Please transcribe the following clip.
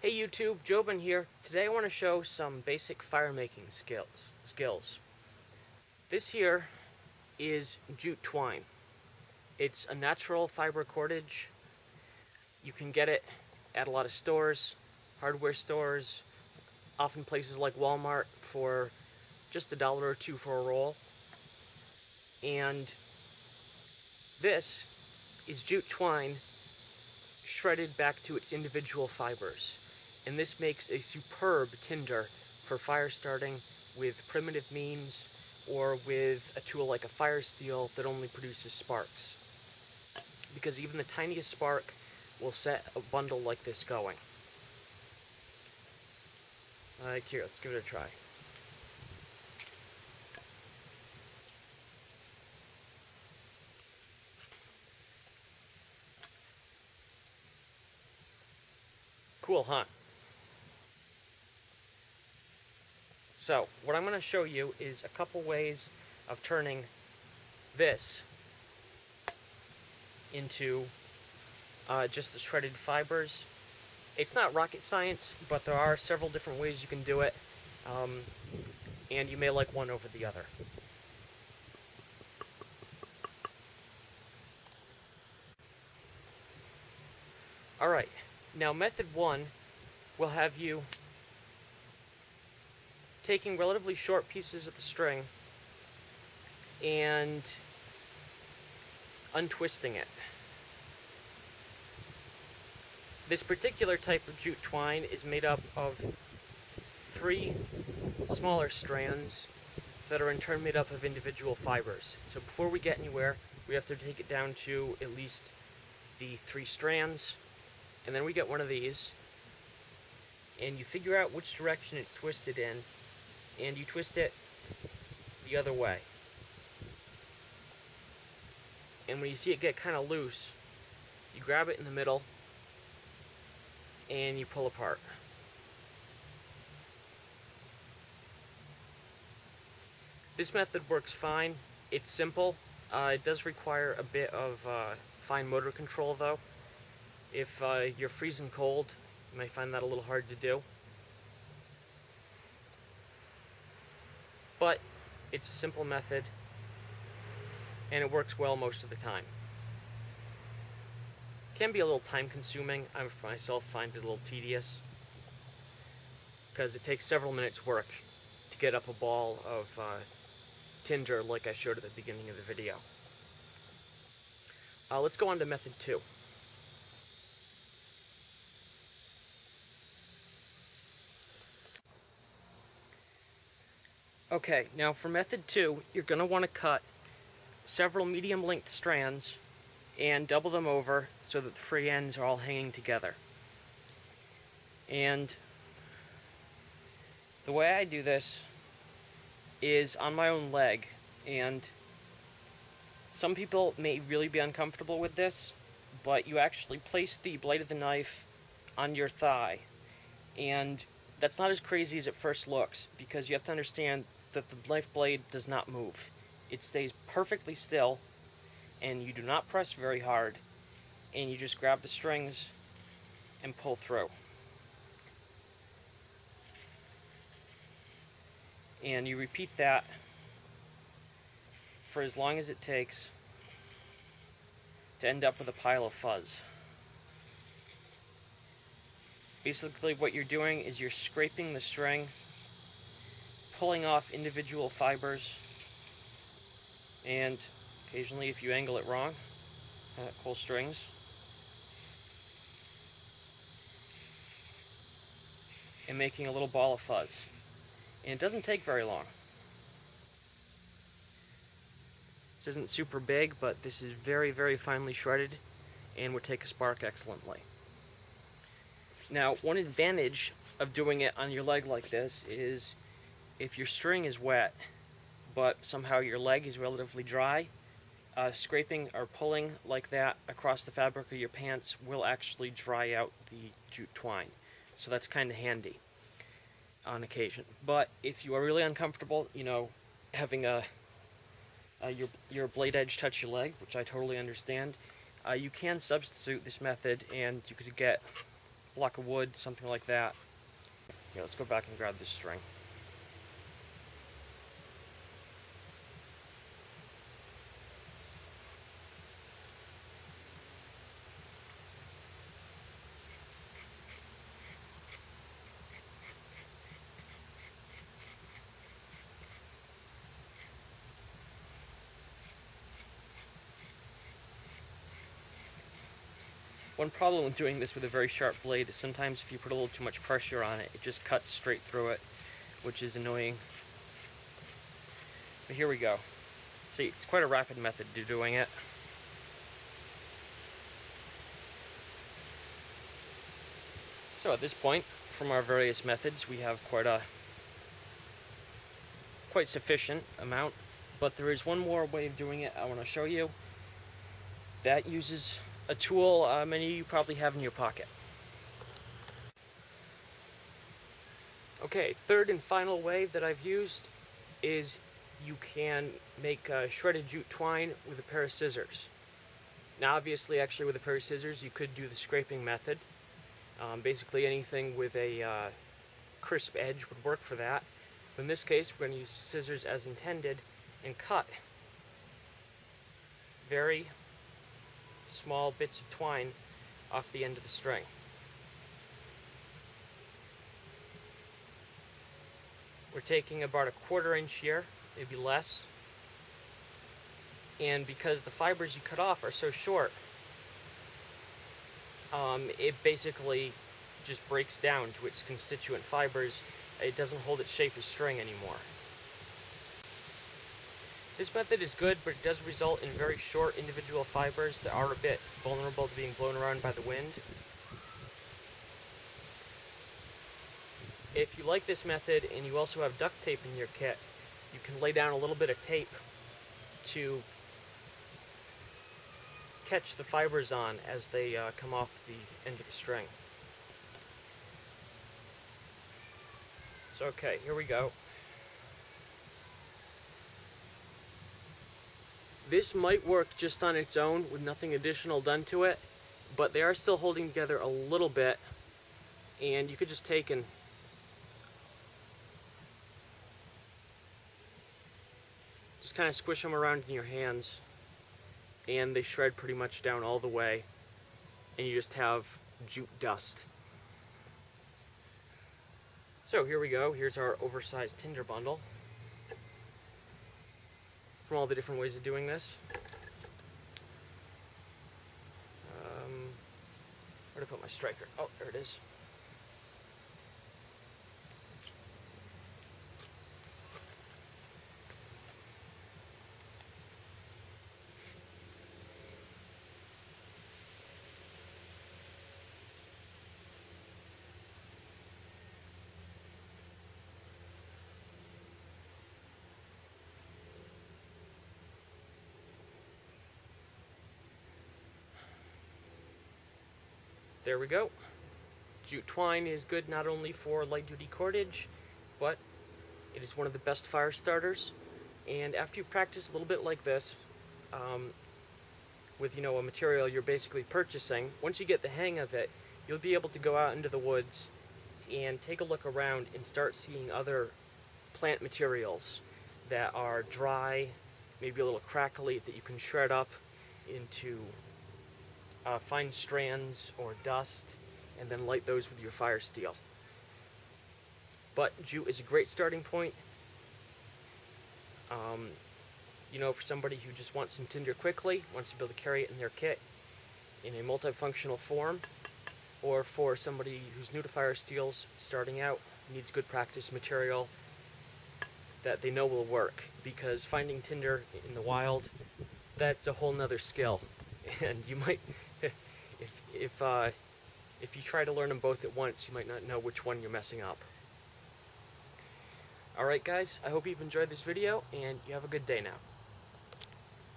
Hey YouTube, Jobin here. Today I want to show some basic fire making skills. This here is jute twine. It's a natural fiber cordage. You can get it at a lot of stores, hardware stores, often places like Walmart for just $1 or $2 for a roll. And this is jute twine shredded back to its individual fibers. And this makes a superb tinder for fire starting with primitive means or with a tool like a fire steel that only produces sparks. Because even the tiniest spark will set a bundle like this going. Here, let's give it a try. Cool, huh? So, what I'm going to show you is a couple ways of turning this into just the shredded fibers. It's not rocket science, but there are several different ways you can do it, and you may like one over the other. Alright, now method one will have you taking relatively short pieces of the string and untwisting it. This particular type of jute twine is made up of 3 smaller strands that are in turn made up of individual fibers. So before we get anywhere, we have to take it down to at least the 3 strands, and then we get one of these, and you figure out which direction it's twisted in, and you twist it the other way. And when you see it get kind of loose, you grab it in the middle, and you pull apart. This method works fine. It's simple. It does require a bit of fine motor control though. If you're freezing cold, you might find that a little hard to do. But it's a simple method, and it works well most of the time. Can be a little time consuming. I myself find it a little tedious because it takes several minutes work to get up a ball of tinder like I showed at the beginning of the video. Let's go on to method 2. Okay, now for method 2, you're going to want to cut several medium length strands and double them over so that the free ends are all hanging together. And the way I do this is on my own leg, and some people may really be uncomfortable with this, but you actually place the blade of the knife on your thigh, and that's not as crazy as it first looks, because you have to understand that the knife blade does not move. It stays perfectly still, and you do not press very hard, and you just grab the strings and pull through. And you repeat that for as long as it takes to end up with a pile of fuzz. Basically what you're doing is you're scraping the string, pulling off individual fibers, and occasionally if you angle it wrong, pull strings. And making a little ball of fuzz. And it doesn't take very long. This isn't super big, but this is very, very finely shredded and would take a spark excellently. Now, one advantage of doing it on your leg like this is if your string is wet, but somehow your leg is relatively dry, scraping or pulling like that across the fabric of your pants will actually dry out the jute twine. So that's kind of handy on occasion. But if you are really uncomfortable, you know, having your blade edge touch your leg, which I totally understand, you can substitute this method and you could get block of wood, something like that. Yeah, let's go back and grab this string. One problem with doing this with a very sharp blade is sometimes if you put a little too much pressure on it, it just cuts straight through it, which is annoying. But here we go. See, it's quite a rapid method to doing it. So at this point, from our various methods, we have quite sufficient amount, but there is one more way of doing it I want to show you. That uses a tool many of you probably have in your pocket. Okay, third and final way that I've used is you can make shredded jute twine with a pair of scissors. Now obviously, actually with a pair of scissors, you could do the scraping method. Basically anything with a crisp edge would work for that. But in this case, we're going to use scissors as intended and cut very small bits of twine off the end of the string. We're taking about a 1/4 inch here, maybe less. And because the fibers you cut off are so short, it basically just breaks down to its constituent fibers. It doesn't hold its shape as string anymore. This method is good, but it does result in very short individual fibers that are a bit vulnerable to being blown around by the wind. If you like this method and you also have duct tape in your kit, you can lay down a little bit of tape to catch the fibers on as they come off the end of the string. So okay, here we go. This might work just on its own with nothing additional done to it, but they are still holding together a little bit, and you could just take and just kind of squish them around in your hands, and they shred pretty much down all the way, and you just have jute dust. So here we go. Here's our oversized Tinder bundle from all the different ways of doing this. Where'd I put my striker? Oh, there it is. There we go. Jute twine is good not only for light-duty cordage, but it is one of the best fire starters. And after you practice a little bit like this, with a material you're basically purchasing, once you get the hang of it, you'll be able to go out into the woods and take a look around and start seeing other plant materials that are dry, maybe a little crackly, that you can shred up into fine strands or dust, and then light those with your fire steel. But jute is a great starting point. For somebody who just wants some tinder quickly, wants to be able to carry it in their kit in a multifunctional form, or for somebody who's new to fire steels, starting out, needs good practice material that they know will work, because finding tinder in the wild, that's a whole nother skill, and you might, if you try to learn them both at once, you might not know which one you're messing up. Alright guys, I hope you've enjoyed this video, and you have a good day now.